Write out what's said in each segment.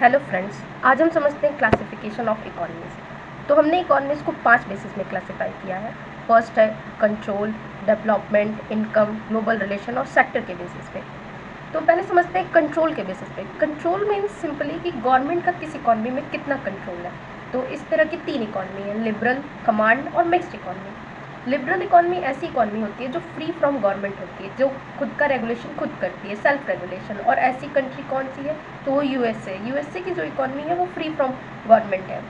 Hello friends, आज हम समझते हैं क्लासिफिकेशन ऑफ इकोनॉमीज। तो हमने इकोनॉमीज को 5 बेसिस में क्लासिफाई किया है। फर्स्ट है control, development, income, global relation और सेक्टर के बेसिस पे। तो पहले समझते हैं कंट्रोल के बेसिस पे। कंट्रोल मीन्स सिंपली कि गवर्नमेंट का किस इकोनॉमी में कितना कंट्रोल है। तो इस तरह की 3 इकोनॉमी है, लिबरल, कमांड और मिक्स्ड इकोनॉमी। लिबरल इकोनॉमी ऐसी इकोनॉमी होती है जो फ्री फ्रॉम गवर्नमेंट होती है, जो खुद का रेगुलेशन खुद करती है, सेल्फ रेगुलेशन। और ऐसी कंट्री कौन सी है? तो वो यूएसए की जो इकोनॉमी है वो फ्री फ्रॉम गवर्नमेंट है।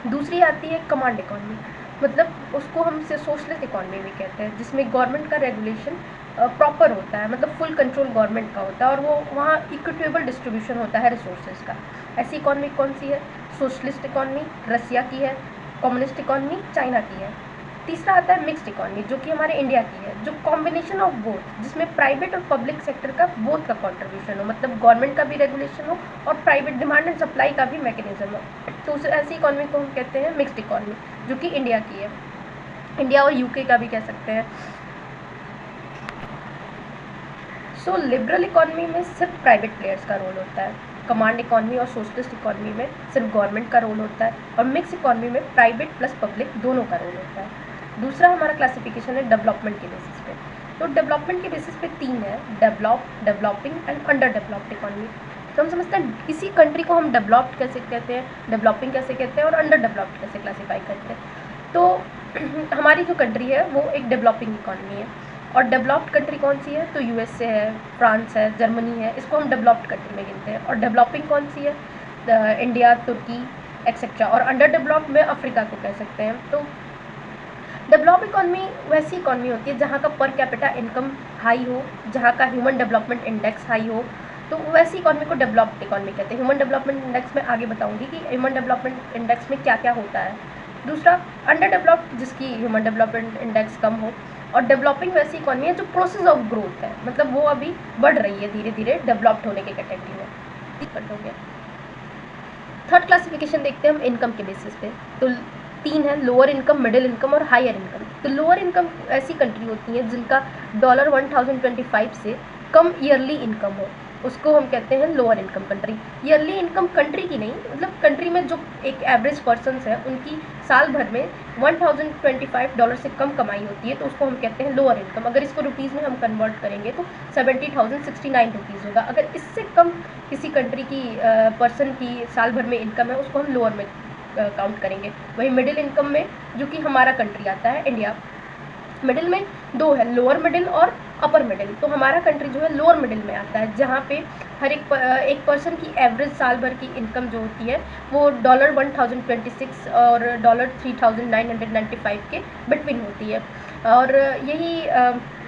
दूसरी आती है कमांड इकोनॉमी, मतलब उसको हम से सोशलिस्ट इकोनॉमी भी कहते हैं, जिसमें गवर्नमेंट का रेगुलेशन प्रॉपर होता है, मतलब फुल कंट्रोल गवर्नमेंट का होता है और वो वहाँ इक्विटेबल डिस्ट्रीब्यूशन होता है रिसोर्सेज का। ऐसी इकोनॉमी कौन सी है? सोशलिस्ट इकोनॉमी रसिया की है, कम्युनिस्ट इकोनॉमी चाइना की है। तीसरा आता है मिक्स्ड इकोनॉमी, जो कि हमारे इंडिया की है, जो कॉम्बिनेशन ऑफ बोथ, जिसमें प्राइवेट और पब्लिक सेक्टर का बोथ का कंट्रीब्यूशन हो, मतलब गवर्नमेंट का भी रेगुलेशन हो और प्राइवेट डिमांड एंड सप्लाई का भी मैकेनिज्म हो। तो उस ऐसी इकोनॉमी को हम कहते हैं मिक्स्ड इकोनॉमी, जो कि इंडिया की है। इंडिया और यूके का भी कह सकते हैं। सो लिबरल इकोनॉमी में सिर्फ प्राइवेट प्लेयर्स का रोल होता है, कमांड इकोनॉमी और सोशलिस्ट इकोनॉमी में सिर्फ गवर्नमेंट का रोल होता है, और मिक्स इकोनॉमी में प्राइवेट प्लस पब्लिक दोनों का रोल होता है। दूसरा हमारा क्लासिफिकेशन है डेवलपमेंट के बेसिस पे। तो डेवलपमेंट के बेसिस पे 3 है, develop, developing and under developed economy. तो हम समझते हैं किसी कंट्री को हम डेवलप्ड कैसे कहते हैं, डेवलपिंग कैसे कहते हैं और अंडर डेवलप्ड कैसे क्लासीफाई करते हैं। तो हमारी जो कंट्री है वो एक डेवलपिंग इकोनॉमी है। और डेवलप्ड कंट्री कौन सी है? तो यूएसए है, फ्रांस है, जर्मनी है, इसको हम डेवलप्ड कंट्री में गिनते हैं। और डेवलपिंग कौन सी है? इंडिया, तुर्की एक्सेट्रा। और अंडर डेवलप्ड में अफ्रीका को कह सकते हैं। तो डेवलप इकोनॉमी वैसी इकोनॉमी होती है जहाँ का पर कैपिटा इनकम हाई हो, जहाँ का ह्यूमन डेवलपमेंट इंडेक्स हाई हो, तो वैसी इकोनॉमी को डेवलप्ड इकोनॉमी कहते हैं। ह्यूमन डेवलपमेंट इंडेक्स में आगे बताऊंगी कि ह्यूमन डेवलपमेंट इंडेक्स में क्या क्या होता है। दूसरा अंडर डेवलप्ड, जिसकी ह्यूमन डेवलपमेंट इंडेक्स कम हो। और डेवलपिंग वैसी इकोनॉमी है जो प्रोसेस ऑफ ग्रोथ है, मतलब वो अभी बढ़ रही है धीरे धीरे डेवलप्ड होने के कैटेगरी में। थर्ड क्लासिफिकेशन देखते हैं हम इनकम के बेसिस पे। तो 3 है, लोअर इनकम, मिडिल इनकम और हायर इनकम। तो लोअर इनकम ऐसी कंट्री होती है जिनका $1025 से कम ईयरली इनकम हो, उसको हम कहते हैं lower income country. Yearly income country की नहीं, मतलब कंट्री में जो एक एवरेज पर्सनस है उनकी साल भर में $1025 से कम कमाई होती है, तो उसको हम कहते हैं लोअर इनकम। अगर इसको रुपीज़ में हम कन्वर्ट करेंगे तो 70,069 रुपीज़ होगा। अगर इससे कम किसी कंट्री की पर्सन की साल भर में इनकम है, उसको हम लोअर में काउंट करेंगे। वही मिडिल इनकम में, जो कि हमारा कंट्री आता है इंडिया, मिडिल में 2 है, लोअर मिडिल और अपर मिडिल। तो हमारा कंट्री जो है लोअर मिडिल में आता है, जहाँ पे हर एक पर्सन की एवरेज साल भर की इनकम जो होती है वो $1026 और $3,995 के बिटवीन होती है। और यही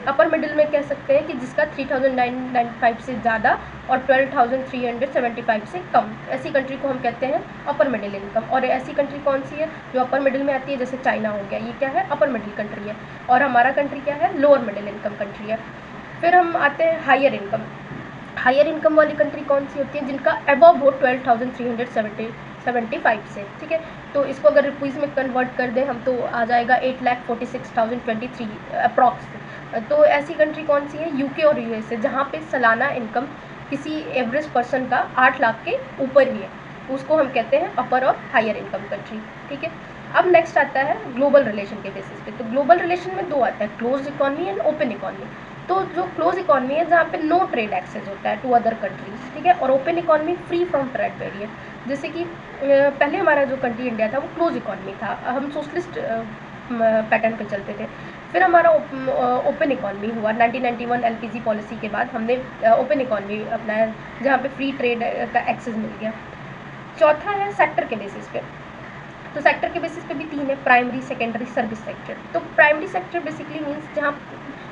अपर मिडिल में कह सकते हैं कि जिसका 3,995 से ज़्यादा और 12,375 से कम, ऐसी कंट्री को हम कहते हैं अपर मिडिल इनकम। और ऐसी कंट्री कौन सी है जो अपर मिडिल में आती है? जैसे चाइना हो गया, ये क्या है? अपर मिडिल कंट्री है। और हमारा कंट्री क्या है? लोअर मिडिल इनकम कंट्री है। फिर हम आते हैं हायर इनकम। हायर इनकम वाली कंट्री कौन सी होती है? जिनका अबव हो 12,375 से, ठीक है। तो इसको अगर रुपीज़ में कन्वर्ट कर दें हम, तो आ जाएगा 8,46,023 अप्रॉक्स। तो ऐसी कंट्री कौन सी है? यूके और यूएसए, जहाँ पे सालाना इनकम किसी एवरेज पर्सन का 8 लाख के ऊपर ही है, उसको हम कहते हैं अपर और हायर इनकम कंट्री, ठीक है। अब नेक्स्ट आता है ग्लोबल रिलेशन के बेसिस पे। तो ग्लोबल रिलेशन में 2 आता है, close economy and open economy. तो जो क्लोज इकोनॉमी है जहाँ पे नो ट्रेड एक्सेस होता है टू अदर कंट्रीज, ठीक है। और open economy free from trade barrier. जैसे कि पहले हमारा जो कंट्री इंडिया था वो क्लोज इकोनॉमी था, हम सोशलिस्ट पैटर्न पे चलते थे। फिर हमारा ओपन इकोनॉमी हुआ 1991 एलपीजी पॉलिसी के बाद, हमने ओपन इकोनॉमी अपनाया जहाँ पे फ्री ट्रेड का एक्सेस मिल गया। चौथा है सेक्टर के बेसिस पे। तो सेक्टर के बेसिस पे भी 3 है, प्राइमरी, सेकेंडरी, सर्विस सेक्टर। तो प्राइमरी सेक्टर बेसिकली मीन्स जहाँ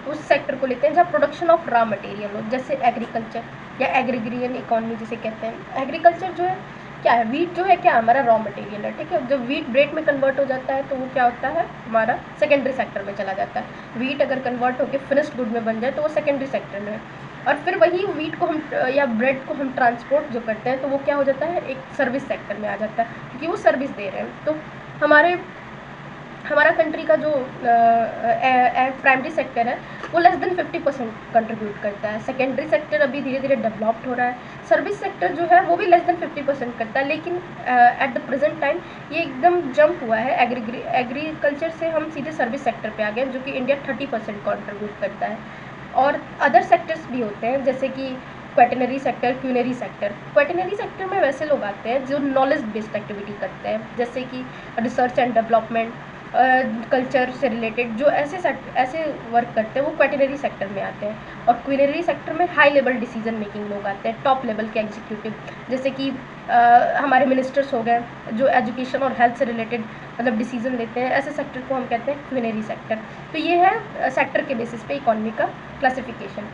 उस सेक्टर को लेते हैं जहाँ प्रोडक्शन ऑफ रॉ मटेरियल हो, जैसे एग्रीकल्चर या एग्रीग्रियन इकोनॉमी जिसे कहते हैं। एग्रीकल्चर जो है क्या है? वीट जो है क्या हमारा रॉ मटेरियल है, ठीक है। जब वीट ब्रेड में कन्वर्ट हो जाता है तो वो क्या होता है? हमारा सेकेंडरी सेक्टर में चला जाता है। वीट अगर कन्वर्ट होकर फिनिश्ड गुड में बन जाए तो वो सेकेंडरी सेक्टर में है। और फिर वही वीट को हम या ब्रेड को हम ट्रांसपोर्ट जो करते हैं तो वो क्या हो जाता है? एक सर्विस सेक्टर में आ जाता है, क्योंकि वो सर्विस दे रहे हैं। तो हमारा कंट्री का जो प्राइमरी सेक्टर है वो लेस देन 50% कंट्रीब्यूट करता है। सेकेंडरी सेक्टर अभी धीरे धीरे डेवलप्ड हो रहा है। सर्विस सेक्टर जो है वो भी लेस देन 50% करता है, लेकिन एट द प्रेजेंट टाइम ये एकदम जंप हुआ है। एग्रीकल्चर से हम सीधे सर्विस सेक्टर पे आ गए, जो कि इंडिया 30% कंट्रीब्यूट करता है। और अदर सेक्टर्स भी होते हैं, जैसे कि क्वेटनरी सेक्टर, क्यूनरी सेक्टर। क्वेटनरी सेक्टर में वैसे लोग आते हैं जो नॉलेज बेस्ड एक्टिविटी करते हैं, जैसे कि रिसर्च एंड डेवलपमेंट, कल्चर से रिलेटेड जो ऐसे वर्क करते हैं, वो क्वेटनरी सेक्टर में आते हैं। और क्वीनरी सेक्टर में हाई लेवल डिसीजन मेकिंग लोग आते हैं, टॉप लेवल के एग्जीक्यूटिव, जैसे कि हमारे मिनिस्टर्स हो गए, जो एजुकेशन और हेल्थ से रिलेटेड मतलब डिसीजन लेते हैं। ऐसे सेक्टर को हम कहते हैं क्वीनरी सेक्टर। तो ये है सेक्टर के बेसिस पे इकोनॉमी का क्लासिफिकेशन।